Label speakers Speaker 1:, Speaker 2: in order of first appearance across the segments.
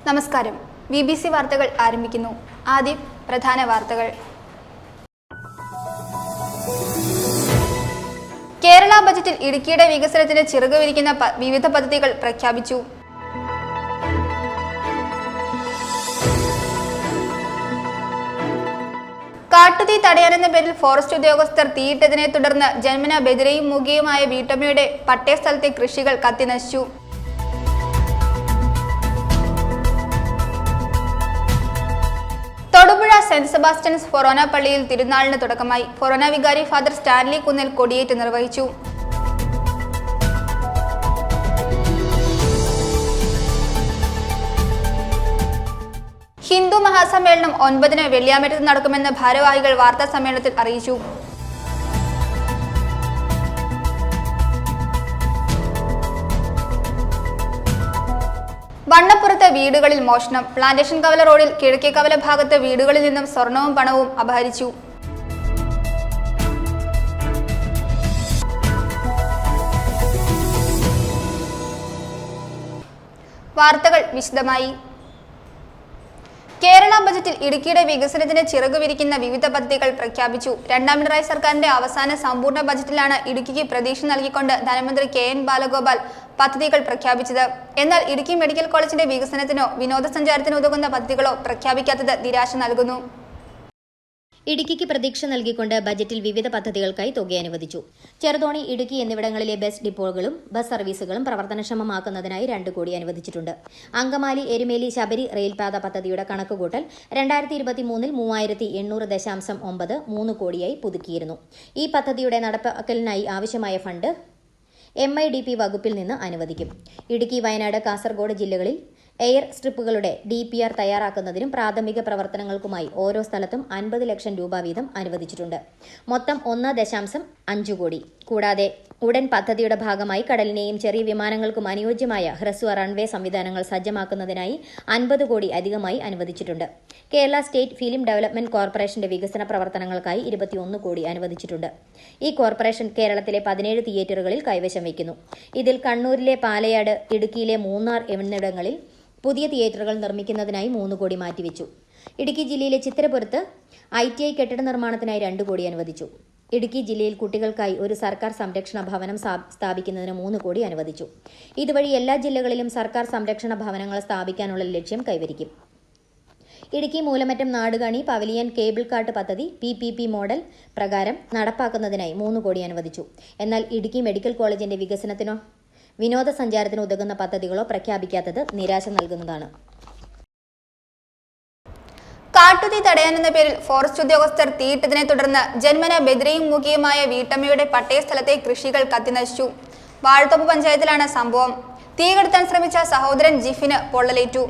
Speaker 1: നമസ്കാരം. BBC വാർത്തകൾ ആരംഭിക്കുന്നു. ആദ്യം പ്രധാന വാർത്തകൾ. കേരള ബജറ്റിൽ ഇടുക്കിയുടെ വികസനത്തിന് ചിറക് വിരിക്കുന്ന വിവിധ പദ്ധതികൾ പ്രഖ്യാപിച്ചു. കാട്ടുതീ തടയാനെന്ന പേരിൽ ഫോറസ്റ്റ് ഉദ്യോഗസ്ഥർ തീയിട്ടതിനെ തുടർന്ന് ജന്മന ബദിരയും മൂകയുമായ വീട്ടമ്മയുടെ പട്ടയസ്ഥലത്തെ കൃഷികൾ കത്തിനശിച്ചു. തൊടുപുഴ സെന്റ് സെബാസ്റ്റ്യൻസ് ഫൊറോന പള്ളിയിൽ തിരുനാളിന് തുടക്കമായി. ഫൊറോന വികാരി ഫാദർ സ്റ്റാൻലി കുന്നേൽ കൊടിയേറ്റ് നിർവഹിച്ചു. ഹിന്ദു മഹാസമ്മേളനം 9-ന് വെള്ളിയാമറ്റത്ത് നടക്കുമെന്ന് ഭാരവാഹികൾ വാർത്താ സമ്മേളനത്തിൽ അറിയിച്ചു. വണ്ണപ്പുറത്ത് വീടുകളിൽ മോഷണം. പ്ലാന്റേഷൻ കവല റോഡിൽ കിഴക്കേ കവല ഭാഗത്ത് വീടുകളിൽ നിന്നും സ്വർണവും പണവും അപഹരിച്ചു. വാർത്തകൾ വിശദമായി. കേരള ബജറ്റിൽ ഇടുക്കിയുടെ വികസനത്തിന് ചിറകു വിരിക്കുന്ന വിവിധ പദ്ധതികൾ പ്രഖ്യാപിച്ചു. രണ്ടാം പിണറായി സർക്കാരിന്റെ അവസാന സമ്പൂർണ്ണ ബജറ്റിലാണ് ഇടുക്കിക്ക് പ്രതീക്ഷ നൽകിക്കൊണ്ട് ധനമന്ത്രി KN ബാലഗോപാൽ പദ്ധതികൾ പ്രഖ്യാപിച്ചത്. എന്നാൽ ഇടുക്കി മെഡിക്കൽ കോളേജിന്റെ വികസനത്തിനോ വിനോദസഞ്ചാരത്തിനോ ഉതകുന്ന പദ്ധതികളോ പ്രഖ്യാപിക്കാത്തത് നിരാശ നൽകുന്നു.
Speaker 2: ഇടുക്കിക്ക് പ്രതീക്ഷ നൽകിക്കൊണ്ട് ബജറ്റിൽ വിവിധ പദ്ധതികൾക്കായി തുക അനുവദിച്ചു. ചെറുതോണി, ഇടുക്കി എന്നിവിടങ്ങളിലെ ബസ് ഡിപ്പോകളും ബസ് സർവീസുകളും പ്രവർത്തനക്ഷമമാക്കുന്നതിനായി 2 കോടി അനുവദിച്ചിട്ടുണ്ട്. അങ്കമാലി, എരുമേലി, ശബരി റെയിൽപാത പദ്ധതിയുടെ കണക്കുകൂട്ടൽ 2023-ൽ 3800.9 3 കോടിയായി പുതുക്കിയിരുന്നു. ഈ പദ്ധതിയുടെ നടപ്പാക്കലിനായി ആവശ്യമായ ഫണ്ട് MIDP വകുപ്പിൽ നിന്ന് അനുവദിക്കും. ഇടുക്കി, വയനാട്, കാസർഗോഡ് ജില്ലകളിൽ എയർ സ്ട്രിപ്പുകളുടെ DPR തയ്യാറാക്കുന്നതിനും പ്രാഥമിക പ്രവർത്തനങ്ങൾക്കുമായി ഓരോ സ്ഥലത്തും 50 ലക്ഷം രൂപ വീതം അനുവദിച്ചിട്ടുണ്ട്. മൊത്തം 1.5 കോടി. കൂടാതെ ഉടൻ പദ്ധതിയുടെ ഭാഗമായി കടലിനെയും ചെറിയ വിമാനങ്ങൾക്കും അനുയോജ്യമായ ഹ്രസ്വ റൺവേ സംവിധാനങ്ങൾ സജ്ജമാക്കുന്നതിനായി 50 കോടി അധികമായി അനുവദിച്ചിട്ടുണ്ട്. കേരള സ്റ്റേറ്റ് ഫിലിം ഡെവലപ്മെന്റ് കോർപ്പറേഷന്റെ വികസന പ്രവർത്തനങ്ങൾക്കായി 21 കോടി അനുവദിച്ചിട്ടുണ്ട്. ഈ കോർപ്പറേഷൻ കേരളത്തിലെ 17 തിയേറ്ററുകളിൽ കൈവശം വയ്ക്കുന്നു. ഇതിൽ കണ്ണൂരിലെ പാലയാട്, ഇടുക്കിയിലെ മൂന്നാർ എന്നിവിടങ്ങളിൽ പുതിയ തിയേറ്ററുകൾ നിർമ്മിക്കുന്നതിനായി 3 കോടി മാറ്റിവെച്ചു. ഇടുക്കി ജില്ലയിലെ ചിത്രപുരത്ത് ITI കെട്ടിട നിർമ്മാണത്തിനായി 2 കോടി അനുവദിച്ചു. ഇടുക്കി ജില്ലയിൽ കുട്ടികൾക്കായി ഒരു സർക്കാർ സംരക്ഷണ ഭവനം സ്ഥാപിക്കുന്നതിന് 3 കോടി അനുവദിച്ചു. ഇതുവഴി എല്ലാ ജില്ലകളിലും സർക്കാർ സംരക്ഷണ ഭവനങ്ങൾ സ്ഥാപിക്കാനുള്ള ലക്ഷ്യം കൈവരിക്കും. Idukki Moolamattom Nadukani pavilion cable cart പദ്ധതി PPP മോഡൽ പ്രകാരം നടപ്പാക്കുന്നതിനായി 3 കോടി അനുവദിച്ചു. എന്നാൽ ഇടുക്കി മെഡിക്കൽ കോളേജിന്റെ വികസനത്തിനോ വിനോദസഞ്ചാരത്തിന് ഉതകുന്ന പദ്ധതികളോ പ്രഖ്യാപിക്കാത്തത് നിരാശ നൽകുന്നതാണ്.
Speaker 1: കാട്ടുതീ തടയാനെന്ന പേരിൽ ഫോറസ്റ്റ് ഉദ്യോഗസ്ഥർ തീയിട്ടതിനെ തുടർന്ന് ജന്മന ബദിരയും മൂകയുമായ വീട്ടമ്മയുടെ പട്ടയസ്ഥലത്തെ കൃഷികൾ കത്തിനശിച്ചു. വാഴത്തോപ്പ് പഞ്ചായത്തിലാണ് സംഭവം. തീ കെടുത്താൻ ശ്രമിച്ച സഹോദരൻ ജിഫിന് പൊള്ളലേറ്റു.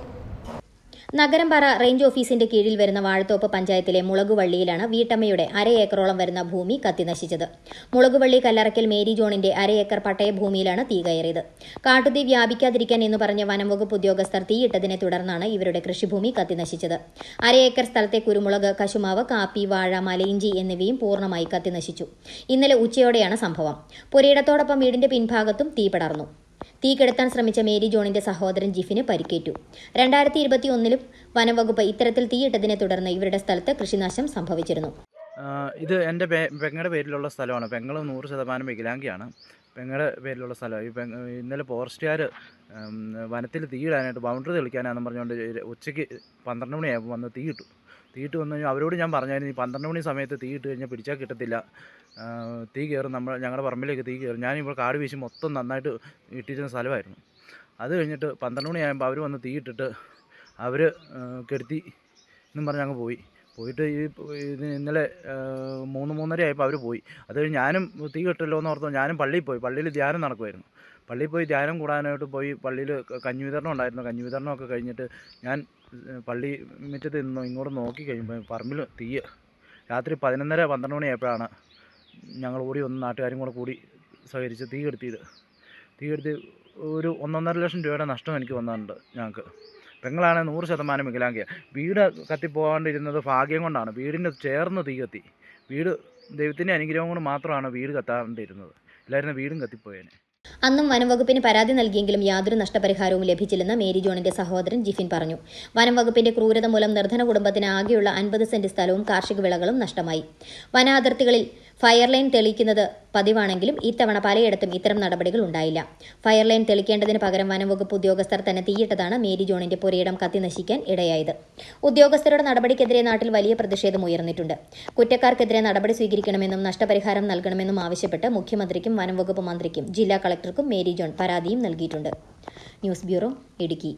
Speaker 2: നഗരംപാറ റേഞ്ച് ഓഫീസിന്റെ കീഴിൽ വരുന്ന വാഴത്തോപ്പ് പഞ്ചായത്തിലെ മുളകുവള്ളിയിലാണ് വീട്ടമ്മയുടെ 1/2 ഏക്കറോളം വരുന്ന ഭൂമി കത്തിനശിച്ചത്. മുളകുവള്ളി കല്ലറയ്ക്കൽ മേരി ജോണിന്റെ 1/2 ഏക്കർ പട്ടയഭൂമിയിലാണ് തീ കയറിയത്. കാട്ടുതീ വ്യാപിക്കാതിരിക്കാൻ എന്ന് പറഞ്ഞ് വനംവകുപ്പ് ഉദ്യോഗസ്ഥർ തീയിട്ടതിനെ തുടർന്നാണ് ഇവരുടെ കൃഷിഭൂമി കത്തിനശിച്ചത്. 1/2 ഏക്കർ സ്ഥലത്തെ കുരുമുളക്, കശുമാവ്, കാപ്പി, വാഴ, മലയിഞ്ചി എന്നിവയും പൂർണ്ണമായി കത്തിനശിച്ചു. ഇന്നലെ ഉച്ചയോടെയാണ് സംഭവം. പുരയിടത്തോടൊപ്പം വീടിന്റെ പിൻഭാഗത്തും തീ പടർന്നു. തീ കെടുത്താൻ ശ്രമിച്ച മേരി ജോണിന്റെ സഹോദരൻ ജിഫിന് പരിക്കേറ്റു. 2021-ലും വനംവകുപ്പ് ഇത്തരത്തിൽ തീയിട്ടതിനെ തുടർന്ന് ഇവരുടെ സ്ഥലത്ത് കൃഷിനാശം സംഭവിച്ചിരുന്നു.
Speaker 3: ഇത് എൻ്റെ പെങ്ങളുടെ പേരിലുള്ള സ്ഥലമാണ്. പെങ്ങൾ 100% വികലാംഗിയാണ്. പെങ്ങളുടെ പേരിലുള്ള സ്ഥലം. ഇന്നലെ ഫോറസ്റ്റുകാർ വനത്തിൽ തീയിടാനായിട്ട് ബൗണ്ടറി തെളിക്കാനാണെന്ന് പറഞ്ഞുകൊണ്ട് ഉച്ചയ്ക്ക് 12 മണിയായപ്പോൾ വന്ന് തീയിട്ടു വന്നു കഴിഞ്ഞാൽ അവരോട് ഞാൻ പറഞ്ഞായിരുന്നു, ഈ 12 മണി സമയത്ത് തീയിട്ട് കഴിഞ്ഞാൽ പിടിച്ചാൽ കിട്ടത്തില്ല, തീ കയറും, ഞങ്ങളുടെ പറമ്പിലേക്ക് തീ കയറും. ഞാനിപ്പോൾ കാട് വീശി മൊത്തം നന്നായിട്ട് ഇട്ടിരുന്ന സ്ഥലമായിരുന്നു. അത് കഴിഞ്ഞിട്ട് 12 മണിയാകുമ്പോൾ അവർ വന്ന് തീയിട്ടിട്ട് അവർ കെടുത്തി എന്നും പറഞ്ഞ് അങ്ങ് പോയിട്ട് ഇന്നലെ 3-3:30 ആയപ്പോൾ അവർ പോയി. അത് കഴിഞ്ഞ് ഞാനും തീ കെട്ടല്ലോ എന്ന് ഓർത്തോ ഞാനും പള്ളിയിൽ ധ്യാനം നടക്കുമായിരുന്നു. പള്ളിയിൽ പോയി ധ്യാനം കൂടാനായിട്ട് പോയി. പള്ളിയിൽ കഞ്ഞി വിതരണം ഉണ്ടായിരുന്നു. കഞ്ഞി വിതരണമൊക്കെ കഴിഞ്ഞിട്ട് ഞാൻ പള്ളി മുറ്റത്ത് നിന്ന് ഇങ്ങോട്ട് നോക്കി കഴിയുമ്പോൾ പറമ്പിൽ തീ. രാത്രി 11:30-12 മണിയായപ്പോഴാണ് ഞങ്ങൾ നാട്ടുകാരും കൂടി സഹകരിച്ച് തീ കെടുത്തി ഒരു 1.5 ലക്ഷം രൂപയുടെ നഷ്ടം എനിക്ക് വന്നിട്ടുണ്ട്. ഞങ്ങൾക്ക് പെങ്ങളാണ് 100% വികലാംഗിയാണ്. വീട് കത്തിപ്പോകാണ്ടിരുന്നത് ഭാഗ്യം കൊണ്ടാണ്. വീടിൻ്റെ ചേർന്ന് തീ കത്തി. വീട് ദൈവത്തിൻ്റെ അനുഗ്രഹം കൊണ്ട് മാത്രമാണ് വീട് കത്താണ്ടിരുന്നത്. ഇല്ലായിരുന്നു വീടും കത്തിപ്പോയേനെ.
Speaker 2: അന്നും വനംവകുപ്പിന് പരാതി നൽകിയെങ്കിലും യാതൊരു നഷ്ടപരിഹാരവും ലഭിച്ചില്ലെന്ന് മേരി ജോണിന്റെ സഹോദരൻ ജിഫിൻ പറഞ്ഞു. വനംവകുപ്പിന്റെ ക്രൂരത മൂലം നിർധന കുടുംബത്തിന് ആകെയുള്ള 50 സെന്റ് സ്ഥലവും കാർഷിക വിളകളും നഷ്ടമായി. വനാതിർത്തികളിൽ ഫയർലൈൻ തെളിയിക്കുന്നത് പതിവാണെങ്കിലും ഇത്തവണ പലയിടത്തും ഇത്തരം നടപടികൾ ഉണ്ടായില്ല. ഫയർലൈൻ തെളിക്കേണ്ടതിന് പകരം വനംവകുപ്പ് ഉദ്യോഗസ്ഥർ തന്നെ തീയിട്ടതാണ് മേരി ജോണിന്റെ പുരയിടം കത്തിനശിക്കാൻ ഇടയായത്. ഉദ്യോഗസ്ഥരുടെ നടപടിക്കെതിരെ നാട്ടിൽ വലിയ പ്രതിഷേധം ഉയർന്നിട്ടുണ്ട്. കുറ്റക്കാർക്കെതിരെ നടപടി സ്വീകരിക്കണമെന്നും നഷ്ടപരിഹാരം നൽകണമെന്നും ആവശ്യപ്പെട്ട് മുഖ്യമന്ത്രിക്കും വനംവകുപ്പ് മന്ത്രിക്കും ജില്ലാ കളക്ടർക്കും മേരി ജോൺ പരാതിയും നൽകിയിട്ടുണ്ട്. News bureau, Idukki.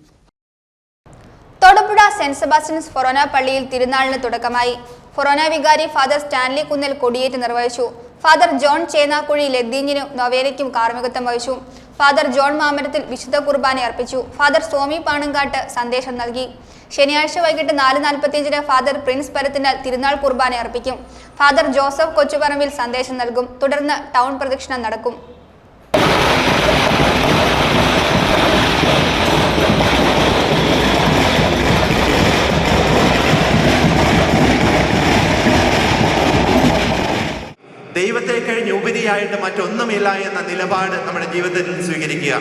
Speaker 1: Thodupuzha Saint Sebastian's Forane പള്ളിയിൽ തിരുനാളിന് തുടക്കമായി. ഫൊറോന വികാരി ഫാദർ സ്റ്റാൻലി കുന്നേൽ കൊടിയേറ്റ് നിർവഹിച്ചു. ഫാദർ ജോൺ ചേനാക്കുഴി ലദ്ദീഞ്ഞിനും നൊവേനയ്ക്കും കാർമ്മികത്വം വഹിച്ചു. ഫാദർ ജോൺ മാമരത്തിൽ വിശുദ്ധ കുർബാന അർപ്പിച്ചു. ഫാദർ സ്വാമി പാണങ്കാട്ട് സന്ദേശം നൽകി. ശനിയാഴ്ച വൈകിട്ട് 4:45 ഫാദർ പ്രിൻസ് പരത്തിനാൽ തിരുനാൾ കുർബാന അർപ്പിക്കും. ഫാദർ ജോസഫ് കൊച്ചുപറമ്പിൽ സന്ദേശം നൽകും. തുടർന്ന് ടൗൺ പ്രദക്ഷിണം നടക്കും.
Speaker 4: ദൈവത്തെ കഴിഞ്ഞ് ഉപരിയായിട്ട് മറ്റൊന്നുമില്ല എന്ന നിലപാട് നമ്മുടെ ജീവിതത്തിൽ സ്വീകരിക്കുക.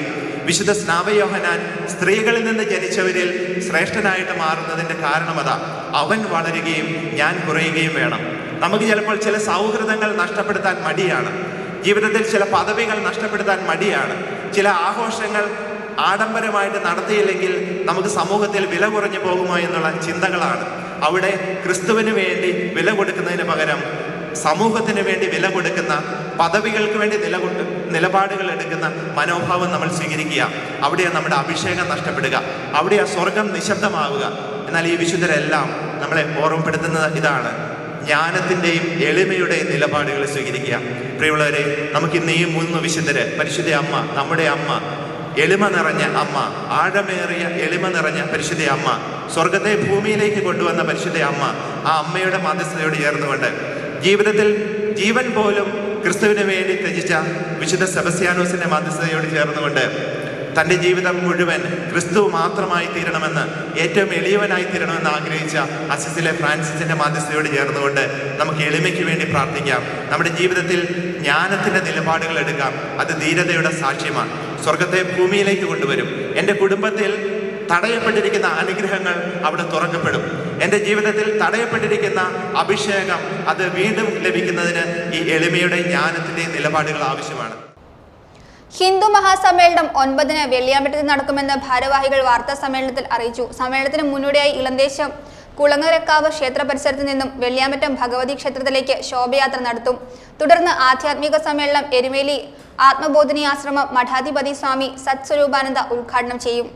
Speaker 4: വിശുദ്ധ സ്നാപയോഹന്നാൻ സ്ത്രീകളിൽ നിന്ന് ജനിച്ചവരിൽ ശ്രേഷ്ഠനായിട്ട് മാറുന്നതിൻ്റെ കാരണം അതാ. അവൻ വളരുകയും ഞാൻ കുറയുകയും വേണം. നമുക്ക് ചിലപ്പോൾ ചില സൗഹൃദങ്ങൾ നഷ്ടപ്പെടുത്താൻ മടിയാണ്. ജീവിതത്തിൽ ചില പദവികൾ നഷ്ടപ്പെടുത്താൻ മടിയാണ്. ചില ആഘോഷങ്ങൾ ആഡംബരമായിട്ട് നടത്തിയില്ലെങ്കിൽ നമുക്ക് സമൂഹത്തിൽ വില കുറഞ്ഞു പോകുമോ എന്നുള്ള ചിന്തകളാണ്. അവിടെ ക്രിസ്തുവിന് വേണ്ടി വില കൊടുക്കുന്നതിന് പകരം സമൂഹത്തിന് വേണ്ടി വില കൊടുക്കുന്ന, പദവികൾക്ക് വേണ്ടി നിലപാടുകൾ എടുക്കുന്ന മനോഭാവം നമ്മൾ സ്വീകരിക്കുക. അവിടെയാണ് നമ്മുടെ അഭിഷേകം നഷ്ടപ്പെടുക. അവിടെയാണ് സ്വർഗം നിശബ്ദമാവുക. എന്നാൽ ഈ വിശുദ്ധരെല്ലാം നമ്മളെ ഓർമ്മപ്പെടുത്തുന്നത് ഇതാണ്: ജ്ഞാനത്തിൻ്റെയും എളിമയുടെയും നിലപാടുകൾ സ്വീകരിക്കുക. പ്രിയമുള്ളവരെ, നമുക്കിന്ന് ഈ 3 വിശുദ്ധര്, പരിശുദ്ധ അമ്മ, നമ്മുടെ അമ്മ, എളിമ നിറഞ്ഞ അമ്മ, ആഴമേറിയ എളിമ നിറഞ്ഞ പരിശുദ്ധ അമ്മ, സ്വർഗത്തെ ഭൂമിയിലേക്ക് കൊണ്ടുവന്ന പരിശുദ്ധ അമ്മ, ആ അമ്മയുടെ മധ്യസ്ഥതയോട് ചേർന്നുകൊണ്ട് ജീവിതത്തിൽ ജീവൻ പോലും ക്രിസ്തുവിന് വേണ്ടി ത്യജിച്ച വിശുദ്ധ സെബസ്ത്യാനോസിന്റെ മധ്യസ്ഥതയോട് ചേർന്നുകൊണ്ട് തൻ്റെ ജീവിതം മുഴുവൻ ക്രിസ്തു മാത്രമായി തീരണമെന്ന്, ഏറ്റവും എളിയവനായി തീരണമെന്ന് ആഗ്രഹിച്ച അസിസിലെ ഫ്രാൻസിസിന്റെ മധ്യസ്ഥതയോട് ചേർന്നുകൊണ്ട് നമുക്ക് എളിമയ്ക്ക് വേണ്ടി പ്രാർത്ഥിക്കാം. നമ്മുടെ ജീവിതത്തിൽ ജ്ഞാനത്തിന്റെ നിലപാടുകൾ എടുക്കാം. അത് ധീരതയുടെ സാക്ഷ്യമാണ്. സ്വർഗത്തെ ഭൂമിയിലേക്ക് കൊണ്ടുവരും. എൻ്റെ കുടുംബത്തിൽ തടയപ്പെട്ടിരിക്കുന്ന അനുഗ്രഹങ്ങൾ അവിടെ തുറക്കപ്പെടും. എൻ്റെ ജീവിതത്തിൽ തടയപ്പെട്ടിരിക്കുന്ന അഭിഷേകം അത് വീണ്ടും ലഭിക്കുന്നതിന് ഈ എളിമയുടെ ജ്ഞാനത്തിൻ്റെയും നിലപാടുകൾ ആവശ്യമാണ്.
Speaker 1: ഹിന്ദു മഹാസമ്മേളനം 9-ന് വെള്ളിയാമ്പറ്റത്തിൽ നടക്കുമെന്ന് ഭാരവാഹികൾ വാർത്താ സമ്മേളനത്തിൽ അറിയിച്ചു. സമ്മേളനത്തിന് മുന്നോടിയായി ഇളന്തേശം കുളങ്ങരക്കാവ് ക്ഷേത്ര പരിസരത്ത് നിന്നും വെള്ളിയാമ്പറ്റം ഭഗവതി ക്ഷേത്രത്തിലേക്ക് ശോഭയാത്ര നടത്തും. തുടർന്ന് ആധ്യാത്മിക സമ്മേളനം എരുമേലി ആത്മബോധിനി ആശ്രമം മഠാധിപതി സ്വാമി സത്സ്വരൂപാനന്ദ ഉദ്ഘാടനം ചെയ്യും.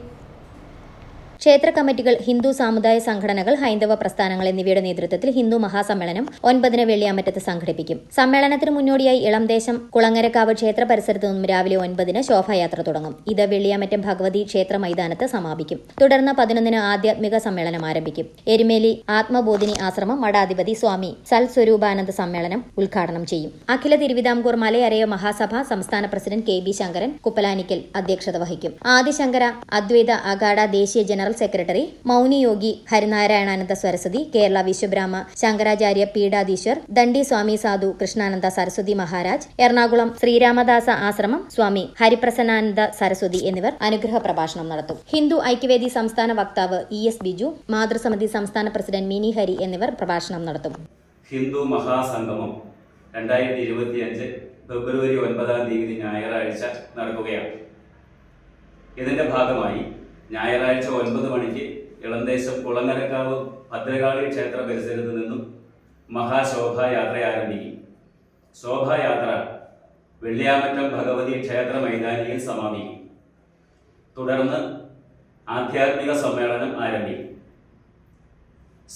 Speaker 2: ക്ഷേത്ര കമ്മിറ്റികൾ, ഹിന്ദു സാമുദായ സംഘടനകൾ, ഹൈന്ദവ പ്രസ്ഥാനങ്ങൾ എന്നിവയുടെ നേതൃത്വത്തിൽ ഹിന്ദു മഹാസമ്മേളനം 9-ന് വെള്ളിയാമ്പറ്റത്ത് സംഘടിപ്പിക്കും. സമ്മേളനത്തിന് മുന്നോടിയായി ഇളംദേശം കുളങ്ങരക്കാവ് ക്ഷേത്ര പരിസരത്ത് നിന്നും രാവിലെ 9-ന് ശോഭായാത്ര തുടങ്ങും. ഇത് വെള്ളിയാമ്പറ്റം ഭഗവതി ക്ഷേത്ര മൈതാനത്ത് സമാപിക്കും. തുടർന്ന് 11-ന് ആധ്യാത്മിക സമ്മേളനം ആരംഭിക്കും. എരുമേലി ആത്മബോധിനി ആശ്രമം മഠാധിപതി സ്വാമി സൽസ്വരൂപാനന്ദ സമ്മേളനം ഉദ്ഘാടനം ചെയ്യും. അഖില തിരുവിതാംകൂർ മലയരയ മഹാസഭ സംസ്ഥാന പ്രസിഡന്റ് KB ശങ്കരൻ കുപ്പലാനിക്കൽ അധ്യക്ഷത വഹിക്കും. ആദിശങ്കര അദ്വൈത അഖാഡ ദേശീയ ജനറൽ സെക്രട്ടറി മൗനി യോഗി ഹരിനാരായണാനന്ദ സരസ്വതി, കേരള വിശ്വബ്രാഹ്മ ശങ്കരാചാര്യ പീഠാധീശ്വർ ദണ്ഡി സ്വാമി സാധു കൃഷ്ണാനന്ദ സരസ്വതി മഹാരാജ്, എറണാകുളം ശ്രീരാമദാസ ആശ്രമം സ്വാമി ഹരിപ്രസന്നാനന്ദ സരസ്വതി എന്നിവർ അനുഗ്രഹ പ്രഭാഷണം നടത്തും. ഹിന്ദു ഐക്യവേദി സംസ്ഥാന വക്താവ് ES ബിജു, മാതൃസമിതി സംസ്ഥാന പ്രസിഡന്റ് മിനി ഹരി എന്നിവർ പ്രഭാഷണം നടത്തും.
Speaker 5: ഹിന്ദു മഹാസംഗമം 2025 ഫെബ്രുവരി 9-ാം തീയതി ഞായറാഴ്ച നടക്കുകയാണ്. ഇതിന്റെ ഭാഗമായി ഞായറാഴ്ച 9 മണിക്ക് ഇളന്തേശം കുളങ്ങരക്കാവ് ഭദ്രകാളി ക്ഷേത്ര പരിസരത്ത് നിന്നും മഹാശോഭായാത്ര ആരംഭിക്കും. ശോഭായാത്ര വെള്ളിയാമറ്റം ഭഗവതി ക്ഷേത്ര മൈതാനിയിൽ സമാപിക്കും. തുടർന്ന് ആധ്യാത്മിക സമ്മേളനം ആരംഭിക്കും.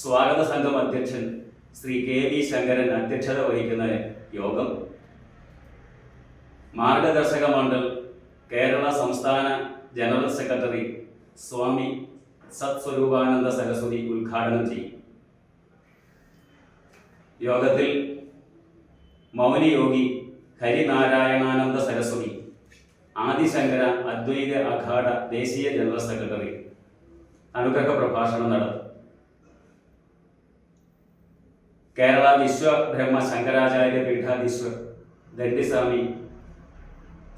Speaker 5: സ്വാഗത സംഘം അധ്യക്ഷൻ ശ്രീ KB ശങ്കരൻ അധ്യക്ഷത വഹിക്കുന്ന യോഗം മാർഗദർശക മണ്ഡൽ കേരള സംസ്ഥാന ജനറൽ സെക്രട്ടറി സ്വാമി സത്സ്വരൂപാനന്ദ സരസ്വതി ഉദ്ഘാടനം ചെയ്യും. യോഗത്തിൽ മൗനി യോഗി ഹരിനാരായണാനന്ദ സരസ്വതി, ആദിശങ്കര അദ്വൈത അഖാഡ ദേശീയ ജനറൽ സെക്രട്ടറി അനുഗ്രഹ പ്രഭാഷണം നടത്തും. കേരള വിശ്വബ്രഹ്മ ശങ്കരാചാര്യ പീഠാധീശ്വർ ദണ്ഡിസ്വാമി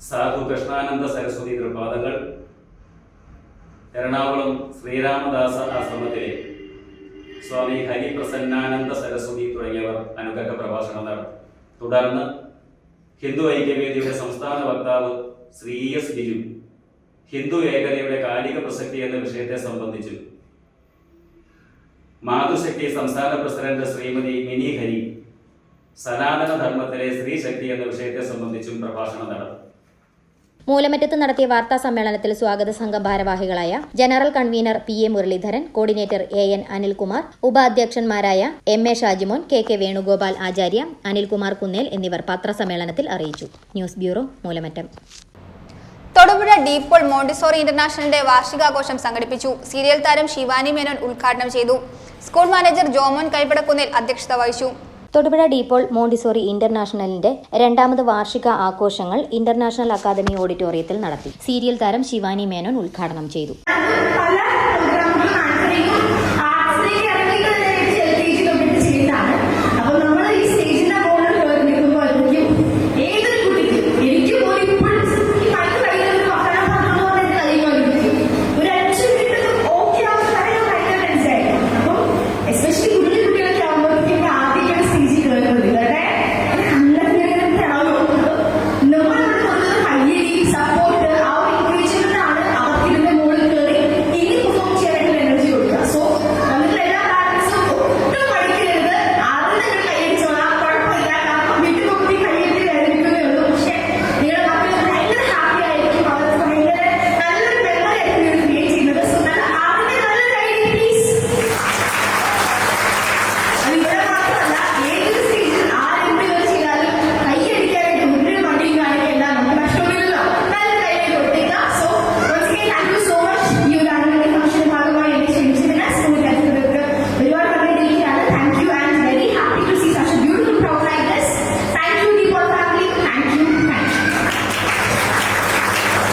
Speaker 5: സാധു കൃഷ്ണാനന്ദ സരസ്വതി തൃപാദങ്ങൾ, എറണാകുളം ശ്രീരാമദാസ ആശ്രമത്തിലെ സ്വാമി ഹരിപ്രസന്നാനന്ദ സരസ്വതി തുടങ്ങിയവർ അനുഗ്രഹ പ്രഭാഷണം നടത്തി. തുടർന്ന് ഹിന്ദു ഐക്യവേദിയുടെ സംസ്ഥാന വക്താവ് ശ്രീ എസ് ബിജു ഹിന്ദു ഏകതയുടെ കാലിക പ്രസക്തി എന്ന വിഷയത്തെ സംബന്ധിച്ചും, മാതൃശക്തി സംസ്ഥാന പ്രസിഡന്റ് ശ്രീമതി മിനി ഹരി സനാതന ധർമ്മത്തിലെ സ്ത്രീശക്തി എന്ന വിഷയത്തെ സംബന്ധിച്ചും പ്രഭാഷണം നടത്തി.
Speaker 2: മൂലമറ്റത്ത് നടത്തിയ വാർത്താ സമ്മേളനത്തിൽ സ്വാഗത സംഘം ഭാരവാഹികളായ general convener P A Muraleedharan, coordinator N Anilkumar, ഉപാധ്യക്ഷന്മാരായ M A Shajimon, K Venugopal Acharya, Anilkumar Kunnel എന്നിവർ പത്രസമ്മേളനത്തിൽ അറിയിച്ചു. News bureau, Moolamattom.
Speaker 1: Thodupuzha De Paul Montessori ഇന്റർനാഷണലിന്റെ വാർഷികാഘോഷം സംഘടിപ്പിച്ചു. സീരിയൽ താരം ശിവാനി മേനോൻ ഉദ്ഘാടനം ചെയ്തു. സ്കൂൾ മാനേജർ ജോമോൻ കൈപ്പടക്കുന്നിൽ അധ്യക്ഷത വഹിച്ചു.
Speaker 2: തൊടുപുഴ ഡീപ്പോൾ മോണ്ടിസോറി ഇന്റർനാഷണലിന്റെ 2ാമത് വാർഷിക ആഘോഷങ്ങൾ ഇന്റർനാഷണൽ അക്കാദമി ഓഡിറ്റോറിയത്തിൽ നടത്തി. സീരിയൽ താരം ശിവാനി മേനോൻ ഉദ്ഘാടനം ചെയ്തു.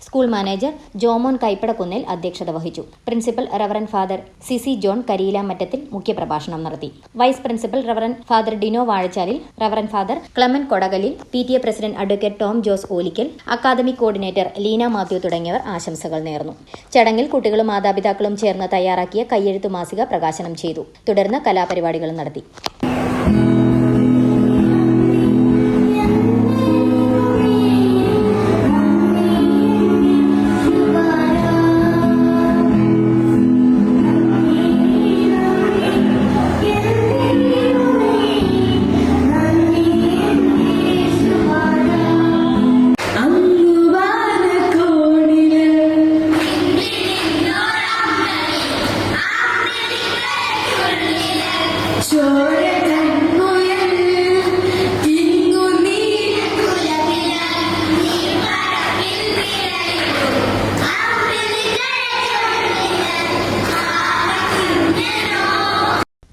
Speaker 2: സ്കൂൾ മാനേജർ ജോമോൻ കൈപ്പടക്കുന്നിൽ അധ്യക്ഷത വഹിച്ചു. Principal reverend father CC John Kariyilamattathil മുഖ്യപ്രഭാഷണം നടത്തി. Vice principal reverend father Dino Vazhachalil, reverend father Clemen Kodakalil, PTA president advocate Tom Jose Olickal, academic coordinator Leena Mathew തുടങ്ങിയവർ ആശംസകൾ നേർന്നു. ചടങ്ങിൽ കുട്ടികളും മാതാപിതാക്കളും ചേർന്ന് തയ്യാറാക്കിയ കയ്യെഴുത്തു മാസിക പ്രകാശനം ചെയ്തു. തുടർന്ന് കലാപരിപാടികളും നടത്തി.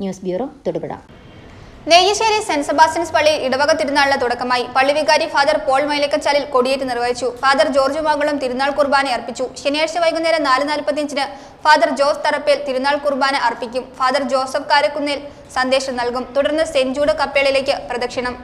Speaker 2: News bureau, Thodupuzha.
Speaker 1: Neyyassery Saint Sebastian's പള്ളിയിൽ ഇടവക തിരുനാളിന് തുടക്കമായി. പള്ളി വികാരി ഫാദർ പോൾ മൈലക്കച്ചാലിൽ കൊടിയേറ്റ് നിർവഹിച്ചു. ഫാദർ ജോർജ് മാങ്കുളം തിരുനാൾ കുർബാന അർപ്പിച്ചു. ശനിയാഴ്ച വൈകുന്നേരം 4:45 ഫാദർ ജോസ് തറപ്പേൽ തിരുനാൾ കുർബാന അർപ്പിക്കും. ഫാദർ ജോസഫ് കാരക്കുന്നിൽ സന്ദേശം നൽകും. തുടർന്ന് സെന്റ് ജൂഡ് കപ്പേളിലേക്ക് പ്രദക്ഷിണം.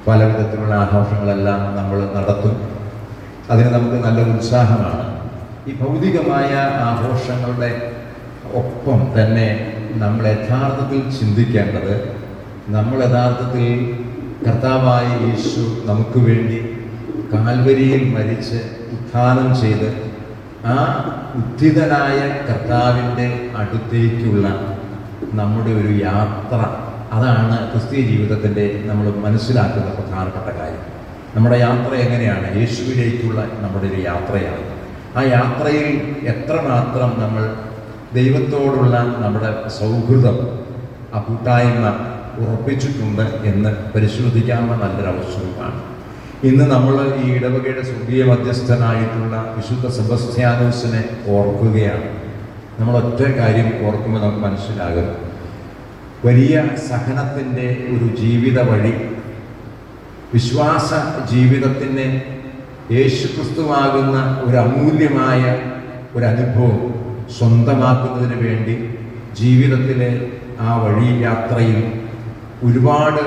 Speaker 6: പല വിധത്തിലുള്ള ആഘോഷങ്ങളെല്ലാം നമ്മൾ നടത്തും. അതിന് നമുക്ക് നല്ല ഉത്സാഹമാണ്. ഈ ഭൗതികമായ ആഘോഷങ്ങളുടെ ഒപ്പം തന്നെ നമ്മൾ യഥാർത്ഥത്തിൽ ചിന്തിക്കേണ്ടത്, നമ്മൾ യഥാർത്ഥത്തിൽ കർത്താവായ യേശു നമുക്ക് വേണ്ടി കാൽവരിയിൽ മരിച്ച് ഉത്ഥാനം ചെയ്ത് ആ ഉദ്ധിതനായ കർത്താവിൻ്റെ അടുത്തേക്കുള്ള നമ്മുടെ ഒരു യാത്ര, അതാണ് ക്രിസ്തീയ ജീവിതത്തിൻ്റെ നമ്മൾ മനസ്സിലാക്കുന്ന പ്രധാനപ്പെട്ട കാര്യം. നമ്മുടെ യാത്ര എങ്ങനെയാണ്? യേശുവിലേക്കുള്ള നമ്മുടെ ഒരു യാത്രയാണ്. ആ യാത്രയിൽ എത്രമാത്രം നമ്മൾ ദൈവത്തോടുള്ള നമ്മുടെ സൗഹൃദം, ആ കൂട്ടായ്മ ഉറപ്പിച്ചിട്ടുണ്ട് എന്ന് പരിശോധിക്കാവുന്ന നല്ലൊരു അവസരമാണ്. ഇന്ന് നമ്മൾ ഈ ഇടവകയുടെ സ്വർഗീയ മധ്യസ്ഥനായിട്ടുള്ള വിശുദ്ധ സെബസ്ത്യാനോസിനെ ഓർക്കുകയാണ്. നമ്മൾ ഒറ്റ കാര്യം ഓർക്കുമ്പോൾ നമുക്ക് മനസ്സിലാകും, വലിയ സഹനത്തിൻ്റെ ഒരു ജീവിത വഴി, വിശ്വാസ ജീവിതത്തിന് യേശുക്രിസ്തുവാകുന്ന ഒരു അമൂല്യമായ ഒരു അനുഭവം സ്വന്തമാക്കുന്നതിന് വേണ്ടി ജീവിതത്തിലെ ആ വഴി യാത്രയിൽ ഒരുപാട്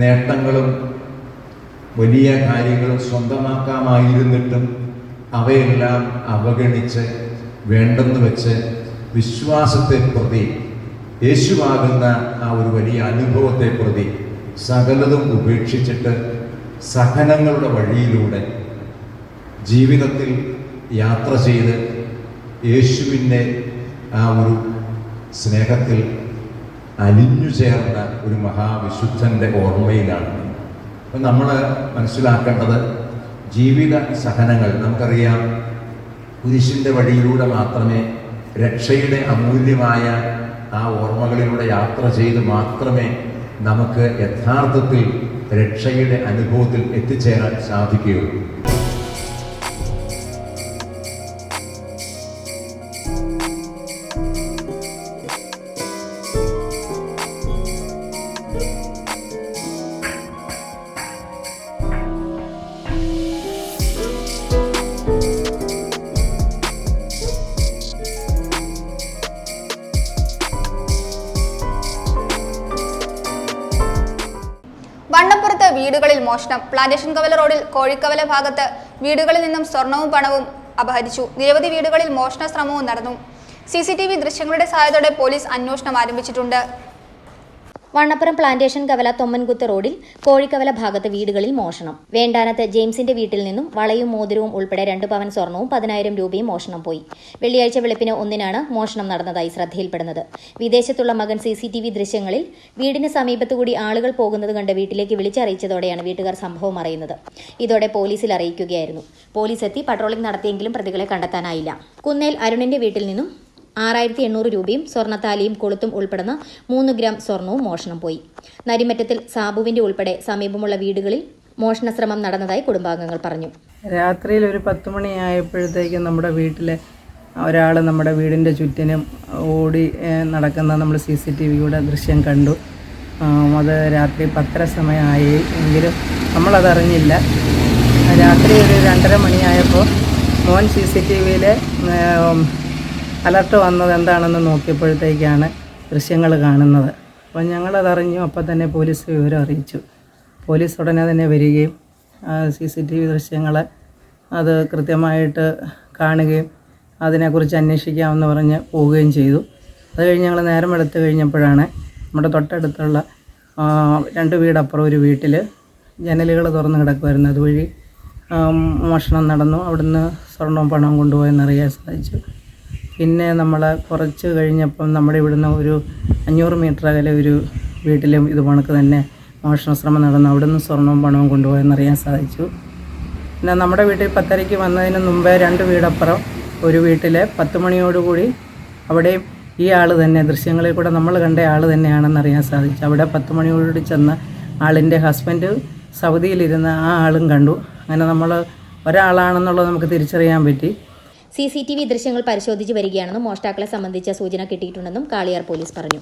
Speaker 6: നേട്ടങ്ങളും വലിയ കാര്യങ്ങളും സ്വന്തമാക്കാമായിരുന്നിട്ടും അവയെല്ലാം അവഗണിച്ച് വേണ്ടെന്ന് വെച്ച് വിശ്വാസത്തെ പ്രതി, യേശുവാകുന്ന ആ ഒരു വലിയ അനുഭവത്തെ പ്രതി സകലതും ഉപേക്ഷിച്ചിട്ട് സഹനങ്ങളുടെ വഴിയിലൂടെ ജീവിതത്തിൽ യാത്ര ചെയ്ത് യേശുവിൻ്റെ ആ ഒരു സ്നേഹത്തിൽ അലിഞ്ഞു ചേർന്ന ഒരു മഹാവിശുദ്ധൻ്റെ ഓർമ്മയിലാണ്. അപ്പം നമ്മൾ മനസ്സിലാക്കേണ്ടത് ജീവിത സഹനങ്ങൾ, നമുക്കറിയാം കുരിശിൻ്റെ വഴിയിലൂടെ മാത്രമേ, രക്ഷയുടെ അമൂല്യമായ ആ ഓർമ്മകളിലൂടെ യാത്ര ചെയ്ത് മാത്രമേ നമുക്ക് യഥാർത്ഥത്തിൽ രക്ഷയുടെ അനുഭവത്തിൽ എത്തിച്ചേരാൻ സാധിക്കുകയുള്ളൂ.
Speaker 1: വണ്ണപ്പുറത്ത് വീടുകളിൽ മോഷണം. പ്ലാന്റേഷൻ കവല റോഡിൽ കോഴിക്കവല ഭാഗത്ത് വീടുകളിൽ നിന്നും സ്വർണവും പണവും അപഹരിച്ചു. നിരവധി വീടുകളിൽ മോഷണ ശ്രമവും നടന്നു. CCTV ദൃശ്യങ്ങളുടെ സഹായത്തോടെ പോലീസ് അന്വേഷണം ആരംഭിച്ചിട്ടുണ്ട്.
Speaker 2: വണ്ണപ്പുറം പ്ലാന്റേഷൻ കവല തൊമ്മൻകുത്ത് റോഡിൽ കോഴിക്കവല ഭാഗത്ത് വീടുകളിൽ മോഷണം. വേണ്ടാനത്ത് ജെയിംസിന്റെ വീട്ടിൽ നിന്നും വളയും മോതിരവും ഉൾപ്പെടെ 2 പവൻ സ്വർണവും 10,000 രൂപയും മോഷണം പോയി. വെള്ളിയാഴ്ച വെളുപ്പിന് 1-നാണ് മോഷണം നടന്നതായി ശ്രദ്ധയിൽപ്പെടുന്നത്. വിദേശത്തുള്ള മകൻ CCTV ദൃശ്യങ്ങളിൽ വീടിന് സമീപത്തുകൂടി ആളുകൾ പോകുന്നത് കണ്ട് വീട്ടിലേക്ക് വിളിച്ചറിയിച്ചതോടെയാണ് വീട്ടുകാർ സംഭവം അറിയുന്നത്. ഇതോടെ പോലീസിൽ അറിയിക്കുകയായിരുന്നു. പോലീസ് എത്തി പട്രോളിംഗ് നടത്തിയെങ്കിലും പ്രതികളെ കണ്ടെത്താനായില്ല. കുന്നേൽ അരുണിന്റെ വീട്ടിൽ നിന്നും 6,800 രൂപയും സ്വർണ്ണത്താലിയും കൊളുത്തും ഉൾപ്പെടുന്ന 3 ഗ്രാം സ്വർണവും മോഷണം പോയി. നരിമറ്റത്തിൽ സാബുവിന്റെ ഉൾപ്പെടെ സമീപമുള്ള വീടുകളിൽ മോഷണശ്രമം നടന്നതായി കുടുംബാംഗങ്ങൾ പറഞ്ഞു.
Speaker 7: രാത്രിയിൽ ഒരു 10 മണിയായപ്പോഴത്തേക്കും നമ്മുടെ വീട്ടിലെ ഒരാൾ നമ്മുടെ വീടിൻ്റെ ചുറ്റിനും ഓടി നടക്കുന്ന നമ്മൾ CCTVയുടെ ദൃശ്യം കണ്ടു. അത് രാത്രി 10:30 സമയമായി എങ്കിലും നമ്മളതറിഞ്ഞില്ല. രാത്രി ഒരു 2:30 മണിയായപ്പോൾ മോൻ CCTVയിൽ അലർട്ട് വന്നത് എന്താണെന്ന് നോക്കിയപ്പോഴത്തേക്കാണ് ദൃശ്യങ്ങൾ കാണുന്നത്. അപ്പോൾ ഞങ്ങളതറിഞ്ഞു. അപ്പോൾ തന്നെ പോലീസ് വിവരം അറിയിച്ചു. പോലീസ് ഉടനെ തന്നെ വരികയും CCTV ദൃശ്യങ്ങൾ അത് കൃത്യമായിട്ട് കാണുകയും അതിനെക്കുറിച്ച് അന്വേഷിക്കാമെന്ന് പറഞ്ഞ് പോവുകയും ചെയ്തു. അത് കഴിഞ്ഞ് ഞങ്ങൾ നേരം എടുത്തു കഴിഞ്ഞപ്പോഴാണ് നമ്മുടെ തൊട്ടടുത്തുള്ള 2 വീടപ്പുറം ഒരു വീട്ടിൽ ജനലുകൾ തുറന്ന് കിടക്കുമായിരുന്നു. അതുവഴി മോഷണം നടന്നു. അവിടുന്ന് സ്വർണവും പണവും കൊണ്ടുപോയെന്നറിയാൻ സാധിച്ചു. പിന്നെ നമ്മൾ കുറച്ച് കഴിഞ്ഞപ്പം നമ്മുടെ ഇവിടുന്ന് ഒരു 500 മീറ്റർ അകലെ ഒരു വീട്ടിലും ഇത് കണക്ക് തന്നെ മോഷണ ശ്രമം നടന്നു. അവിടുന്ന് സ്വർണവും പണവും കൊണ്ടുപോയെന്നറിയാൻ സാധിച്ചു. പിന്നെ നമ്മുടെ വീട്ടിൽ 10:30 വന്നതിന് മുമ്പേ 2 വീടപ്പുറം ഒരു വീട്ടിൽ 10 മണിയോടുകൂടി അവിടെയും ഈ ആൾ തന്നെ, ദൃശ്യങ്ങളിൽ കൂടെ നമ്മൾ കണ്ട ആൾ തന്നെയാണെന്നറിയാൻ സാധിച്ചു. അവിടെ 10 മണിയോടുകൂടി ചെന്ന ആളിൻ്റെ ഹസ്ബൻഡ് സൗദിയിലിരുന്ന ആ ആളും കണ്ടു. അങ്ങനെ നമ്മൾ ഒരാളാണെന്നുള്ളത് നമുക്ക് തിരിച്ചറിയാൻ പറ്റി.
Speaker 2: CCTV ദൃശ്യങ്ങൾ പരിശോധിച്ച് വരികയാണെന്നും മോഷ്ടാക്കളെ സംബന്ധിച്ച സൂചന കിട്ടിയിട്ടുണ്ടെന്നും കാളിയാർ പോലീസ് പറഞ്ഞു.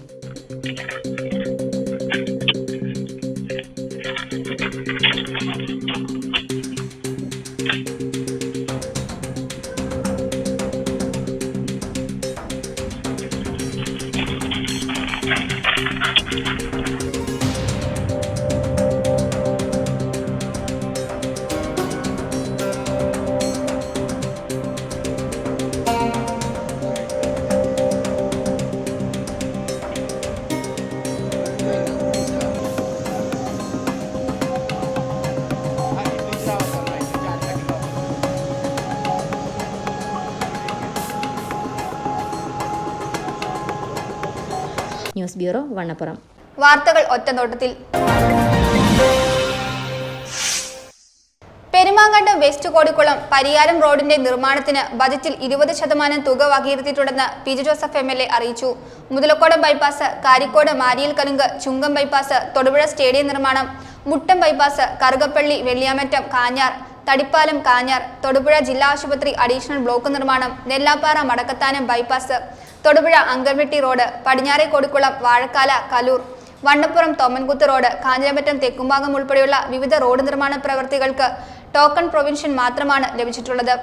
Speaker 2: News bureau, Vannappuram.
Speaker 1: വാർത്തകൾ ഒറ്റനോട്ടത്തിൽ. പെരുമാങ്കണ്ടം വെസ്റ്റ് കോടിക്കുളം പരിയാരം റോഡിന്റെ നിർമ്മാണത്തിന് ബജറ്റിൽ 20% തുക വകയിരുത്തിയിട്ടുണ്ടെന്ന് PJ ജോസഫ് MLA അറിയിച്ചു. മുതലക്കോടം ബൈപ്പാസ്, കാരിക്കോട് മാരിയിൽ കലുങ്ക്, ചുങ്കം ബൈപ്പാസ്, തൊടുപുഴ സ്റ്റേഡിയം നിർമ്മാണം, മുട്ടം ബൈപ്പാസ്, കറുകപ്പള്ളി, വെള്ളിയാമറ്റം, കാഞ്ഞാർ, തടിപ്പാലം, കാഞ്ഞാർ, തൊടുപുഴ ജില്ലാ ആശുപത്രി അഡീഷണൽ ബ്ലോക്ക് നിർമ്മാണം, നെല്ലാപ്പാറ മടക്കത്താനം ബൈപ്പാസ്, തൊടുപുഴ അങ്കൻവെട്ടി റോഡ്, പടിഞ്ഞാറെ കൊടുക്കുളം, വാഴക്കാല, കലൂർ, വണ്ണപ്പുറം തൊമ്മൻകുത്ത് റോഡ്, കാഞ്ഞിരമറ്റം തെക്കുംഭാഗം ഉൾപ്പെടെയുള്ള വിവിധ റോഡ് നിർമ്മാണ പ്രവൃത്തികൾക്ക് ടോക്കൺ പ്രൊവിൻഷൻ മാത്രമാണ് ലഭിച്ചിട്ടുള്ളത്.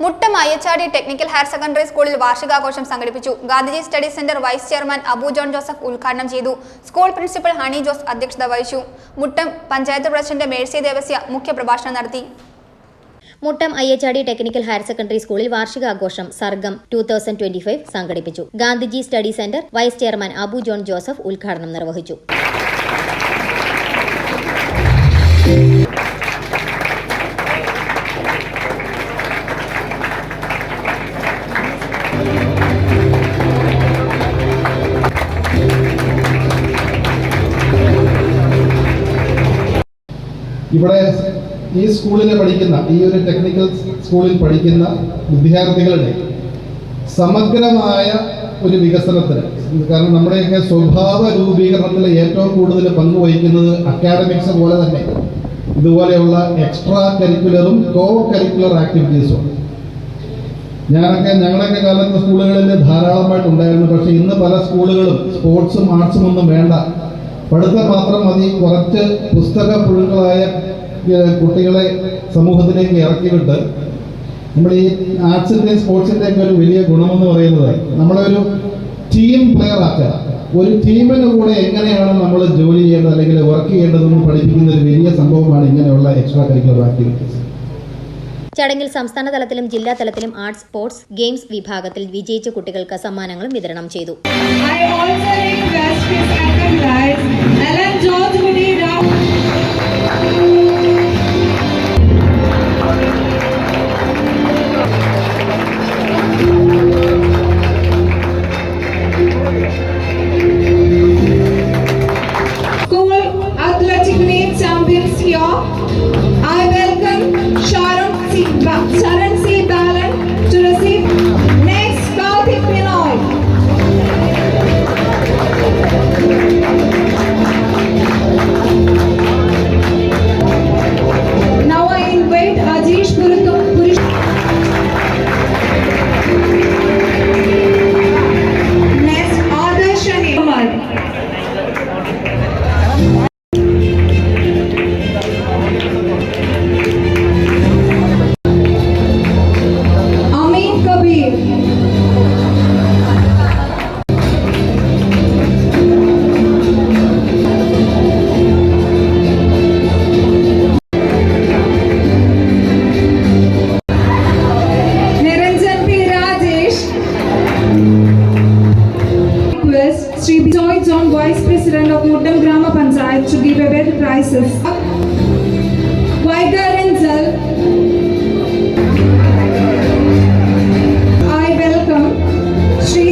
Speaker 1: Muttom Ayyachadi technical higher secondary സ്കൂളിൽ വാർഷികാഘോഷം സംഘടിപ്പിച്ചു. Gandhiji study centre vice chairman Abu John Joseph ഉദ്ഘാടനം ചെയ്തു. സ്കൂൾ പ്രിൻസിപ്പൽ ഹണി ജോസ് അധ്യക്ഷത വഹിച്ചു. മുട്ടം പഞ്ചായത്ത് പ്രസിഡന്റ് മേഴ്സി ദേവസ്യ മുഖ്യപ്രഭാഷണം നടത്തി.
Speaker 2: Muttom Ayyachadi technical higher secondary സ്കൂളിൽ വാർഷികാഘോഷം സർഗം 2025 സംഘടിപ്പിച്ചു. Gandhiji study centre vice chairman Abu John Joseph ഉദ്ഘാടനം നിർവഹിച്ചു.
Speaker 8: ഇവിടെ ഈ സ്കൂളിൽ പഠിക്കുന്ന, ഈ ഒരു ടെക്നിക്കൽ സ്കൂളിൽ പഠിക്കുന്ന വിദ്യാർത്ഥികളുടെ സമഗ്രമായ ഒരു വികസനത്തിന്, കാരണം നമ്മുടെയൊക്കെ സ്വഭാവ രൂപീകരണത്തിൽ ഏറ്റവും കൂടുതൽ പങ്കുവഹിക്കുന്നത് അക്കാഡമിക്സ് പോലെ തന്നെ ഇതുപോലെയുള്ള എക്സ്ട്രാ കരിക്കുലറും കോ കരിക്കുലർ ആക്ടിവിറ്റീസും. ഞങ്ങളുടെയൊക്കെ കാലത്ത് സ്കൂളുകളിൽ ധാരാളമായിട്ടുണ്ടായിരുന്നു. പക്ഷേ ഇന്ന് പല സ്കൂളുകളും സ്പോർട്സും ആർട്സും ഒന്നും വേണ്ട, പഠിത്തം മാത്രം മതി, കുറച്ച് പുസ്തക പുഴുക്കളായ കുട്ടികളെ സമൂഹത്തിലേക്ക് ഇറക്കിവിട്ട് നമ്മൾ ഈ ആർട്സിൻ്റെയും സ്പോർട്സിൻ്റെയൊക്കെ ഒരു വലിയ ഗുണമെന്ന് പറയുന്നത് നമ്മളെ ഒരു ടീം പ്ലെയർ ആക്കുക. ഒരു ടീമിന് കൂടെ എങ്ങനെയാണ് നമ്മൾ ജോലി ചെയ്യേണ്ടത് അല്ലെങ്കിൽ വർക്ക് ചെയ്യേണ്ടതെന്ന് പഠിപ്പിക്കുന്ന ഒരു വലിയ സംഭവമാണ് ഇങ്ങനെയുള്ള എക്സ്ട്രാ കരിക്കുലർ ആക്ടിവിറ്റീസ്.
Speaker 2: ചടങ്ങിൽ സംസ്ഥാന തലത്തിലും ജില്ലാ തലത്തിലും ആർട്സ്, സ്പോർട്സ്, ഗെയിംസ് വിഭാഗത്തിൽ വിജയിച്ച കുട്ടികൾക്ക് സമ്മാനങ്ങളും വിതരണം ചെയ്തു.
Speaker 9: Sharon C. Balan to receive next Karthik Pinoy. Now I invite Ajish Purish. Next Adarsh Ahmad. Vice President of Muddam Grama Panchayat to give away the prizes. Vaiga Renzel. I welcome Shri.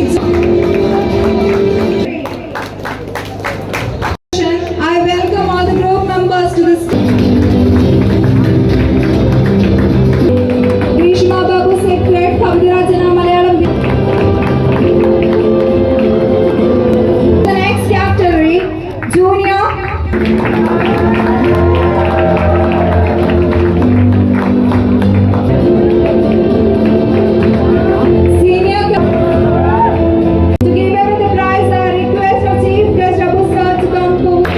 Speaker 9: I welcome all the group members to this. Grishma Babu Secretary, Kavirajana Malayalam. Junior Senior to give away the prize, I request our Chief Guest Abu Sir to come forward.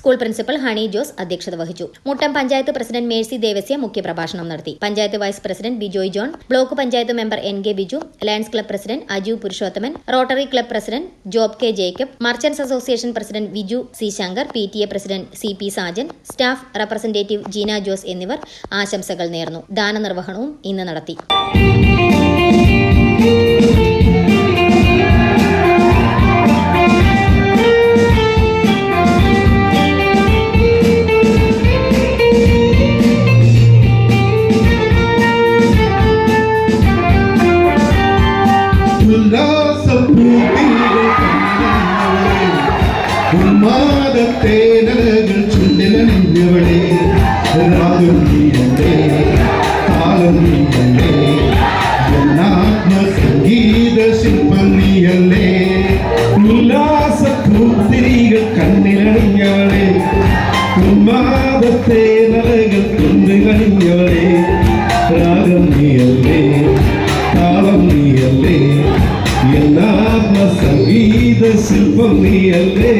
Speaker 2: School principal Honey Jose അധ്യക്ഷത വഹിച്ചു. Muttom panchayat president Mercy Devasya മുഖ്യപ്രഭാഷണം നടത്തി. Panchayat vice president Bijoy John, block panchayat member NK Biju, Lions club president Aju Purushothaman, Rotary club president Job K Jacob, merchants association president Viju C Shankar, PTA president CP Sajan, staff representative Jeena Jose എന്നിവർ ആശംസകൾ നേർന്നു. ദാനനിർവഹണവും ഇന്ന് നടത്തി.
Speaker 8: രാഗം നീയല്ലേ താളം നീയല്ലേ എന്നാത്മ സംഗീത ശില്പം നീയല്ലേ ഉല്ലാസ പൂത്തിരികൾ കണ്ണിലണിഞ്ഞവളെ ഉന്മാദത്തെ നലകൾ കൊണ്ടു കഴിഞ്ഞവളെ രാഗം നീയല്ലേ താളം നീയല്ലേ എന്നാത്മ സംഗീത ശില്പം നീയല്ലേ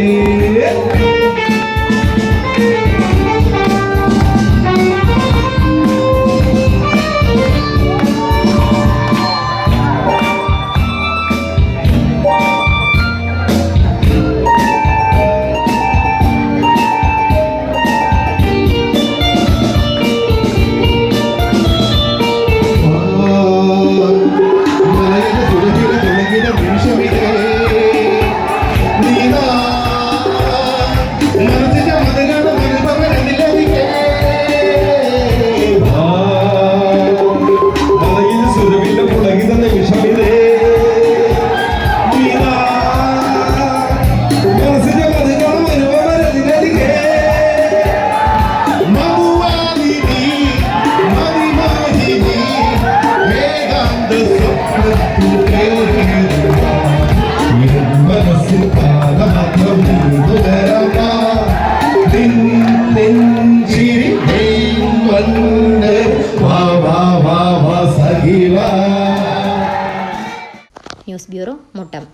Speaker 2: ന്യൂസ് ബ്യൂറോ മുട്ടം.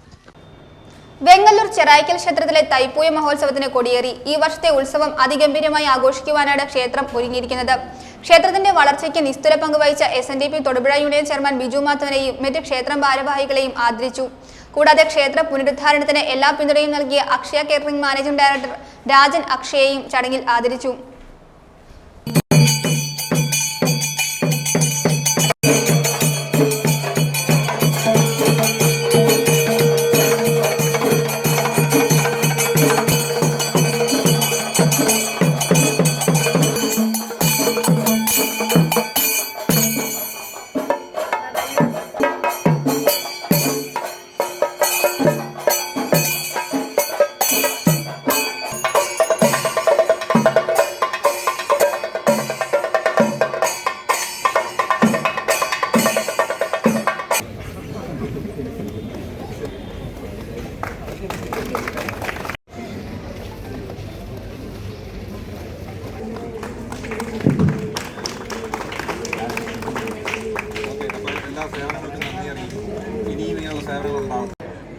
Speaker 1: വെങ്ങല്ലൂർ ചെറായിക്കൽ ക്ഷേത്രത്തിലെ തൈപ്പൂയ മഹോത്സവത്തിന് കൊടിയേറി. ഈ വർഷത്തെ ഉത്സവം അതിഗംഭീരമായി ആഘോഷിക്കുവാനാണ് ക്ഷേത്രം ഒരുങ്ങിയിരിക്കുന്നത്. ക്ഷേത്രത്തിന്റെ വളർച്ചയ്ക്ക് നിസ്തുല പങ്കുവഹിച്ച SNDP Thodupuzha union chairman Biju മാധവനെയും മറ്റ് ക്ഷേത്രം ഭാരവാഹികളെയും ആദരിച്ചു. കൂടാതെ ക്ഷേത്ര പുനരുദ്ധാരണത്തിന് എല്ലാ പിന്തുണയും നൽകിയ Akshaya catering managing director Rajan അക്ഷയെയും ചടങ്ങിൽ ആദരിച്ചു.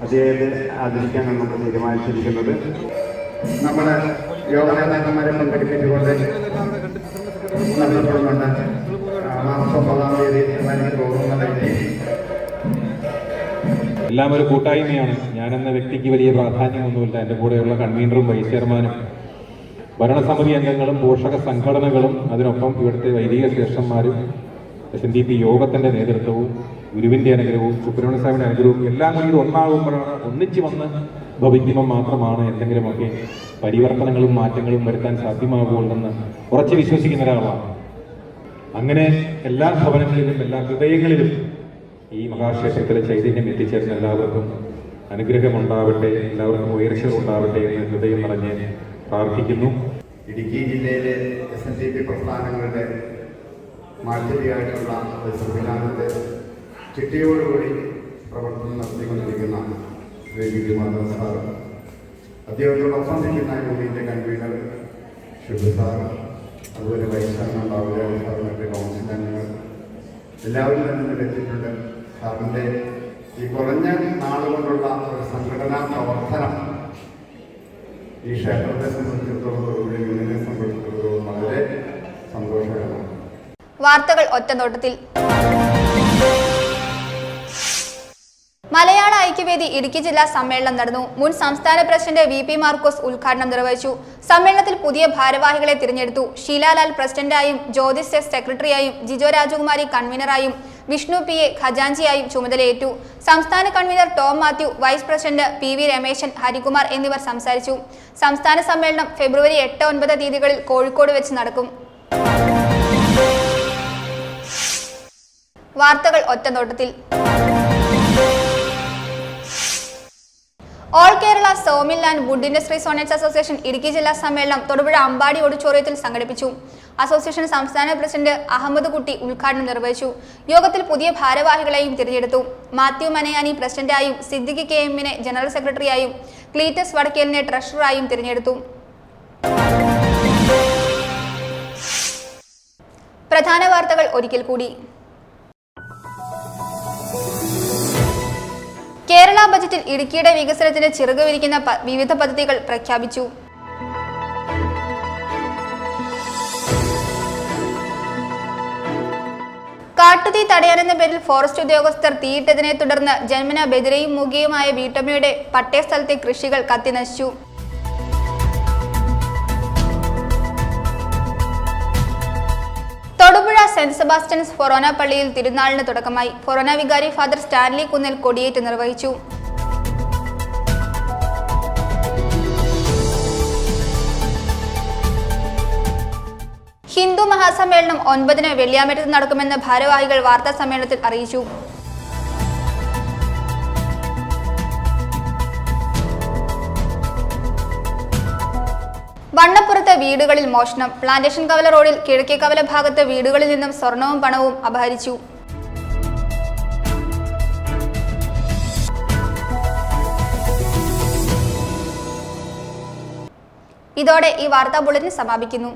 Speaker 10: അദ്ദേഹത്തെ ആദരിക്കാനാണ് നമ്മൾ തീരുമാനിച്ചിരിക്കുന്നത്. നമ്മുടെ യോഗ നേതാക്കന്മാരെ പങ്കെടുപ്പിച്ചുകൊണ്ട് നടത്തപ്പെടുന്നുണ്ട്. മാർച്ച് 9 തീയതി പോകുന്നതായി
Speaker 11: എല്ലാം ഒരു കൂട്ടായ്മയാണ്. ഞാനെന്ന വ്യക്തിക്ക് വലിയ പ്രാധാന്യമൊന്നുമില്ല. എൻ്റെ കൂടെയുള്ള കൺവീനറും വൈസ് ചെയർമാനും ഭരണസമിതി അംഗങ്ങളും പോഷക സംഘടനകളും അതിനൊപ്പം ഇവിടുത്തെ വൈദിക ശ്രേഷ്ഠന്മാരും SNDP യോഗത്തിൻ്റെ നേതൃത്വവും ഗുരുവിൻ്റെ അനുഗ്രഹവും സുബ്രഹ്മണ്യ സ്വാമിയുടെ അനുഗ്രഹവും എല്ലാം കൂടി ഇത് ഒന്നാകുമ്പോഴാണ്, ഒന്നിച്ച് വന്ന് ഭവിക്കുമ്പോൾ മാത്രമാണ് എന്തെങ്കിലുമൊക്കെ പരിവർത്തനങ്ങളും മാറ്റങ്ങളും വരുത്താൻ സാധ്യമാകുള്ളെന്ന് ഉറച്ചു വിശ്വസിക്കുന്ന ഒരാളാണ്. അങ്ങനെ എല്ലാ ഭവനങ്ങളിലും എല്ലാ ഹൃദയങ്ങളിലും ഈ മഹാക്ഷേത്രത്തിലെ ചൈതന്യം എത്തിച്ചേർന്ന എല്ലാവർക്കും അനുഗ്രഹമുണ്ടാവട്ടെ, എല്ലാവർക്കും ഉയർച്ചയുണ്ടാവട്ടെ എന്ന് ഹൃദയം നിറഞ്ഞ് പ്രാർത്ഥിക്കുന്നു.
Speaker 10: ഇടുക്കി ജില്ലയിലെ SNDP പ്രസ്ഥാനങ്ങളുടെ മാറ്റരിയായിട്ടുള്ള ഒരു സംവിധാനത്തെ ചിട്ടയോടുകൂടി പ്രവർത്തനം നടത്തിക്കൊണ്ടിരിക്കുന്ന ശ്രീ ബിജു മാധവ സാർ, അദ്ദേഹത്തോടൊപ്പം നിൽക്കുന്ന യൂണിയൻ്റെ കൺവീനർ ഷിബു സാർ, അതുപോലെ വൈസ് ചെയർമാൻ ബാബുരാജ് സാർ, മറ്റ് കൗൺസിൽ അംഗങ്ങൾ എല്ലാവരും തന്നെ എത്തിയിട്ടുണ്ട്. സാറിൻ്റെ ഈ കുറഞ്ഞ നാളുകൊണ്ടുള്ള ഒരു സംഘടനാ പ്രവർത്തനം ഈ ക്ഷേത്രത്തെ സംബന്ധിച്ചിടത്തോളം തൊടുപുഴ യൂണിയനെ സംബന്ധിച്ചിടത്തോളം വളരെ സന്തോഷകരമാണ്.
Speaker 1: വാർത്തകൾ ഒറ്റനോട്ടത്തിൽ. മലയാള ഐക്യവേദി ഇടുക്കി ജില്ലാ സമ്മേളനം നടന്നു. മുൻ സംസ്ഥാന പ്രസിഡന്റ് VP മാർക്കോസ് ഉദ്ഘാടനം നിർവഹിച്ചു. സമ്മേളനത്തിൽ പുതിയ ഭാരവാഹികളെ തിരഞ്ഞെടുത്തു. ഷീലാലാൽ പ്രസിഡന്റായും ജ്യോതിസ് എസ് സെക്രട്ടറിയായും ജിജോ രാജകുമാരി കൺവീനറായും വിഷ്ണു PA ഖജാൻജിയായും ചുമതലയേറ്റു. സംസ്ഥാന convener Tom Mathew, vice president PV Rameshan, Harikumar എന്നിവർ സംസാരിച്ചു. സംസ്ഥാന സമ്മേളനം ഫെബ്രുവരി 8, 9 തീയതികളിൽ കോഴിക്കോട് വെച്ച് നടക്കും. വാർത്തകൾ ഒറ്റനോട്ടത്തിൽ. All Kerala sawmill and wood industries owners association Idukki ജില്ലാ സമ്മേളനം തൊടുപുഴ അമ്പാടി ഓഡിറ്റോറിയത്തിൽ സംഘടിപ്പിച്ചു. അസോസിയേഷൻ സംസ്ഥാന പ്രസിഡന്റ് അഹമ്മദ് കുട്ടി ഉദ്ഘാടനം നിർവഹിച്ചു. യോഗത്തിൽ പുതിയ ഭാരവാഹികളെയും തിരഞ്ഞെടുത്തു. മാത്യു മനയാനി പ്രസിഡന്റായും, സിദ്ദിഖ് KM ജനറൽ സെക്രട്ടറിയായും, ക്ലീറ്റസ് വടക്കേലിനെ ട്രഷററായും തിരഞ്ഞെടുത്തു. പ്രധാന വാർത്തകൾ ഒരിക്കൽ കൂടി. കേരള ബജറ്റിൽ ഇടുക്കിയുടെ വികസനത്തിന് ചിറക് വിരിക്കുന്ന വിവിധ പദ്ധതികൾ പ്രഖ്യാപിച്ചു. കാട്ടുതീ തടയാനെന്ന പേരിൽ ഫോറസ്റ്റ് ഉദ്യോഗസ്ഥർ തീയിട്ടതിനെ തുടർന്ന് ജന്മന ബദിരയും മൂകിയുമായ വീട്ടമ്മയുടെ പട്ടയസ്ഥലത്തെ കൃഷികൾ കത്തിനശിച്ചു. തൊടുപുഴ സെന്റ് സെബാസ്റ്റ്യൻസ് ഫൊറോന പള്ളിയിൽ തിരുനാളിന് തുടക്കമായി. ഫൊറോന വികാരി ഫാദർ സ്റ്റാൻലി കുന്നേൽ കൊടിയേറ്റ് നിർവഹിച്ചു. ഹിന്ദു മഹാസമ്മേളനം 9-ന് വെള്ളിയാമറ്റത്ത് നടക്കുമെന്ന് ഭാരവാഹികൾ വാർത്താ സമ്മേളനത്തിൽ അറിയിച്ചു. വണ്ണപ്പുറത്ത് വീടുകളിൽ മോഷണം. പ്ലാന്റേഷൻ കവല റോഡിൽ കിഴക്കേ കവല ഭാഗത്ത് വീടുകളിൽ നിന്നും സ്വർണവും പണവും അപഹരിച്ചു. ഇതോടെ ഈ വാർത്താ ബുള്ളറ്റിൻ സമാപിക്കുന്നു.